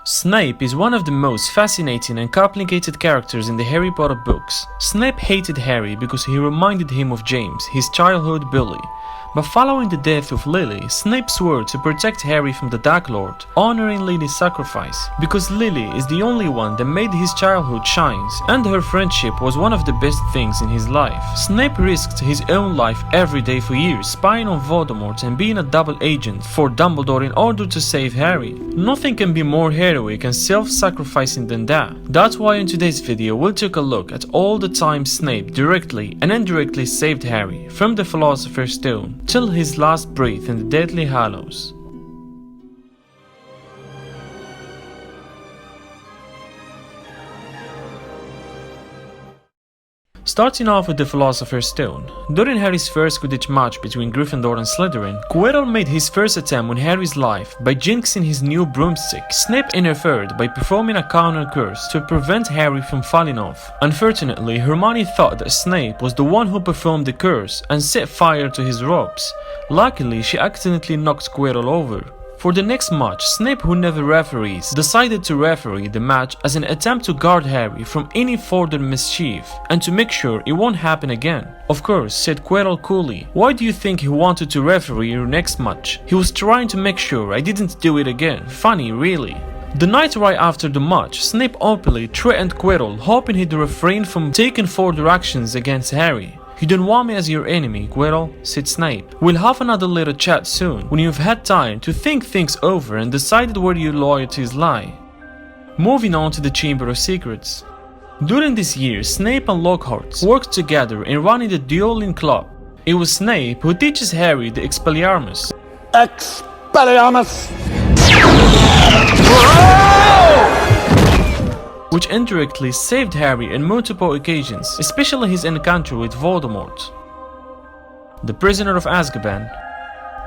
Snape is one of the most fascinating and complicated characters in the Harry Potter books. Snape hated Harry because he reminded him of James, his childhood bully. But following the death of Lily, Snape swore to protect Harry from the Dark Lord, honoring Lily's sacrifice, because Lily is the only one that made his childhood shine, and her friendship was one of the best things in his life. Snape risked his own life every day for years, spying on Voldemort and being a double agent for Dumbledore in order to save Harry. Nothing can be more heroic and self-sacrificing than that. That's why in today's video we'll take a look at all the times Snape directly and indirectly saved Harry, from the Philosopher's Stone till his last breath in the Deathly Hallows. Starting off with the Philosopher's Stone. During Harry's first Quidditch match between Gryffindor and Slytherin, Quirrell made his first attempt on Harry's life by jinxing his new broomstick. Snape interfered by performing a counter curse to prevent Harry from falling off. Unfortunately, Hermione thought that Snape was the one who performed the curse and set fire to his robes. Luckily, she accidentally knocked Quirrell over. For the next match, Snape, who never referees, decided to referee the match as an attempt to guard Harry from any further mischief and to make sure it won't happen again. Of course, said Quirrell coolly, "Why do you think he wanted to referee your next match? He was trying to make sure I didn't do it again. Funny, really." The night right after the match, Snape openly threatened Quirrell, hoping he'd refrain from taking further actions against Harry. "You don't want me as your enemy, Quirrell," said Snape. "We'll have another little chat soon, when you've had time to think things over and decided where your loyalties lie." Moving on to the Chamber of Secrets. During this year, Snape and Lockhart worked together in running the Dueling Club. It was Snape who teaches Harry the Expelliarmus. Expelliarmus! Which indirectly saved Harry on multiple occasions, especially his encounter with Voldemort. The Prisoner of Azkaban.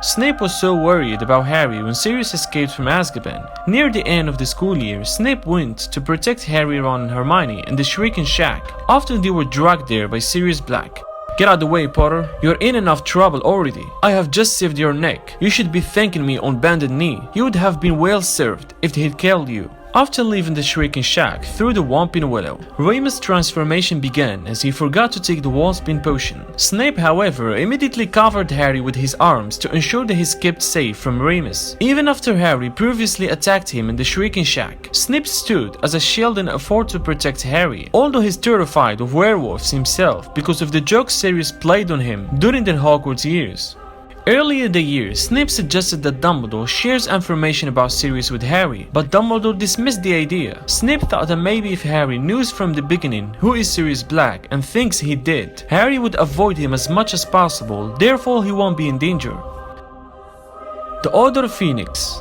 Snape was so worried about Harry when Sirius escaped from Azkaban. Near the end of the school year, Snape went to protect Harry, Ron and Hermione in the Shrieking Shack after they were dragged there by Sirius Black. "Get out of the way, Potter. You're in enough trouble already. I have just saved your neck. You should be thanking me on bended knee. You would have been well served if he'd killed you." After leaving the Shrieking Shack through the Whomping Willow, Remus' transformation began as he forgot to take the Wallspin potion. Snape, however, immediately covered Harry with his arms to ensure that he kept safe from Remus. Even after Harry previously attacked him in the Shrieking Shack, Snape stood as a shield and effort to protect Harry, although he's terrified of werewolves himself because of the jokes Sirius played on him during their Hogwarts years. Earlier in the year, Snape suggested that Dumbledore shares information about Sirius with Harry, but Dumbledore dismissed the idea. Snape thought that maybe if Harry knew from the beginning who is Sirius Black and thinks he did, Harry would avoid him as much as possible, therefore he won't be in danger. The Order of Phoenix.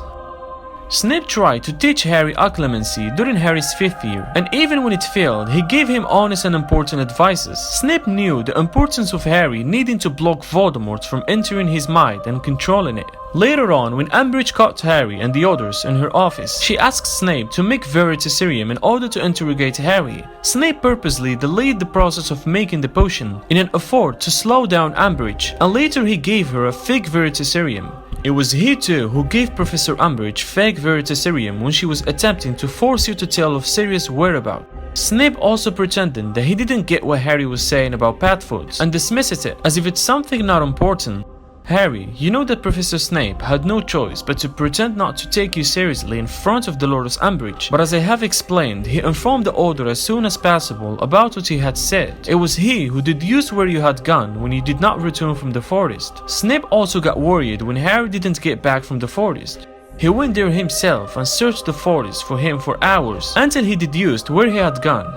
Snape tried to teach Harry acclimacy during Harry's 5th year, and even when it failed, he gave him honest and important advices. Snape knew the importance of Harry needing to block Voldemort from entering his mind and controlling it. Later on, when Umbridge caught Harry and the others in her office, she asked Snape to make Veritaserum in order to interrogate Harry. Snape purposely delayed the process of making the potion in an effort to slow down Umbridge, and later he gave her a fake Veritaserum. It was he too who gave Professor Umbridge fake Veritaserum when she was attempting to force you to tell of Sirius' whereabouts. Snape also pretended that he didn't get what Harry was saying about Padfoot and dismissed it as if it's something not important. "Harry, you know that Professor Snape had no choice but to pretend not to take you seriously in front of Dolores Umbridge, but as I have explained, he informed the Order as soon as possible about what he had said. It was he who deduced where you had gone when you did not return from the forest." Snape also got worried when Harry didn't get back from the forest. He went there himself and searched the forest for him for hours until he deduced where he had gone.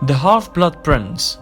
The Half-Blood Prince.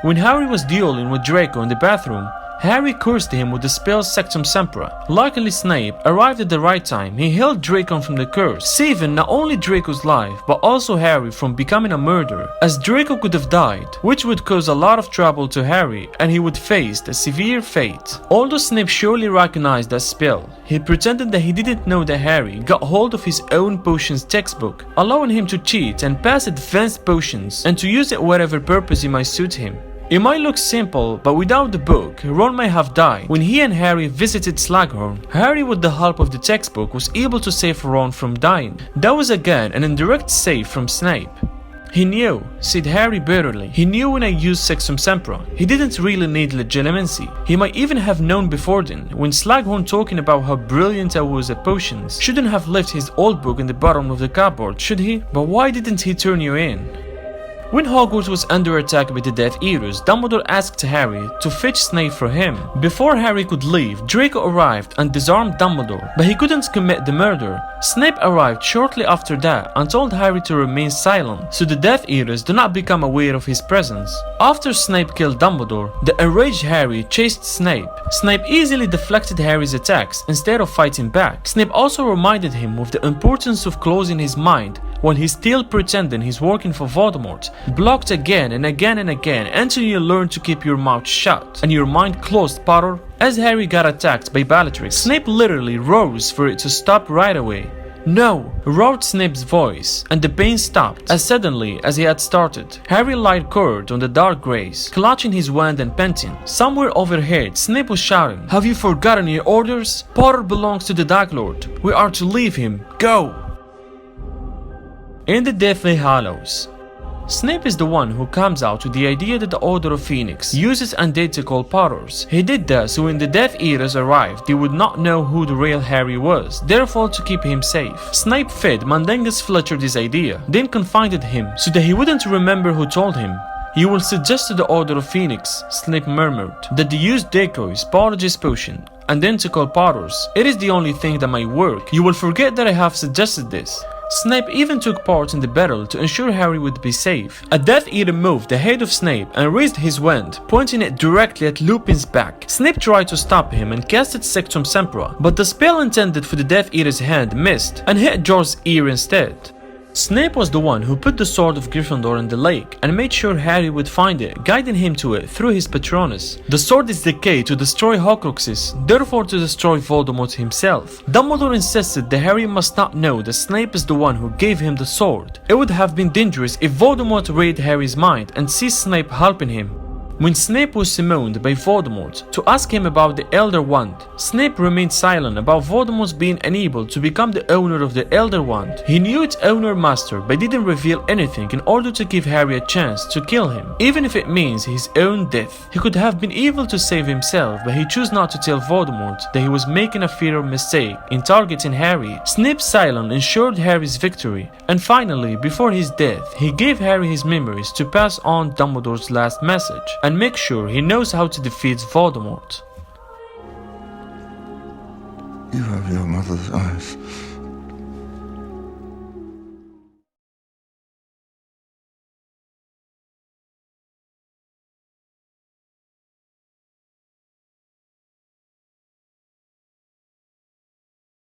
When Harry was dueling with Draco in the bathroom, Harry cursed him with the spell Sectum Sempra. Luckily, Snape arrived at the right time. He healed Draco from the curse, saving not only Draco's life, but also Harry from becoming a murderer, as Draco could have died, which would cause a lot of trouble to Harry, and he would face a severe fate. Although Snape surely recognized that spell, he pretended that he didn't know that Harry got hold of his own potions textbook, allowing him to cheat and pass advanced potions, and to use it whatever purpose it might suit him. It might look simple, but without the book, Ron may have died. When he and Harry visited Slughorn, Harry with the help of the textbook was able to save Ron from dying. That was again an indirect save from Snape. He knew, said Harry bitterly. He knew when I used Sextum Sempra. He didn't really need legitimacy. He might even have known before then, when Slughorn talking about how brilliant I was at potions. Shouldn't have left his old book in the bottom of the cupboard, should he? But why didn't he turn you in? When Hogwarts was under attack by the Death Eaters, Dumbledore asked Harry to fetch Snape for him. Before Harry could leave, Draco arrived and disarmed Dumbledore, but he couldn't commit the murder. Snape arrived shortly after that and told Harry to remain silent, so the Death Eaters do not become aware of his presence. After Snape killed Dumbledore, the enraged Harry chased Snape. Snape easily deflected Harry's attacks instead of fighting back. Snape also reminded him of the importance of closing his mind while he's still pretending he's working for Voldemort. Blocked again and again and again until you learn to keep your mouth shut and your mind closed, Potter. As Harry got attacked by Bellatrix, Snape literally rose for it to stop right away. No, roared Snape's voice, and the pain stopped as suddenly as he had started. Harry lied covered on the dark grace, clutching his wand and panting. Somewhere overhead, Snape was shouting, "Have you forgotten your orders? Potter belongs to the Dark Lord. We are to leave him. Go!" In the Deathly Hallows, Snape is the one who comes out with the idea that the Order of Phoenix uses undead to call Potters. He did that so when the Death Eaters arrived, they would not know who the real Harry was, therefore to keep him safe. Snape fed Mundungus Fletcher this idea, then confided him so that he wouldn't remember who told him. "You will suggest to the Order of Phoenix," Snape murmured, "that they use decoys, Polyjuice Potion, and then to call Potters. It is the only thing that might work. You will forget that I have suggested this." Snape even took part in the battle to ensure Harry would be safe. A Death Eater moved ahead of Snape and raised his wand, pointing it directly at Lupin's back. Snape tried to stop him and casted Sextum Sempra, but the spell intended for the Death Eater's hand missed and hit George's ear instead. Snape was the one who put the sword of Gryffindor in the lake and made sure Harry would find it, guiding him to it through his Patronus. The sword is the key to destroy Horcruxes, therefore to destroy Voldemort himself. Dumbledore insisted that Harry must not know that Snape is the one who gave him the sword. It would have been dangerous if Voldemort read Harry's mind and sees Snape helping him. When Snape was summoned by Voldemort to ask him about the Elder Wand, Snape remained silent about Voldemort being unable to become the owner of the Elder Wand. He knew its owner master but didn't reveal anything in order to give Harry a chance to kill him, even if it means his own death. He could have been able to save himself, but he chose not to tell Voldemort that he was making a fatal mistake in targeting Harry. Snape's silence ensured Harry's victory, and finally, before his death, he gave Harry his memories to pass on Dumbledore's last message and make sure he knows how to defeat Voldemort. You have your mother's eyes.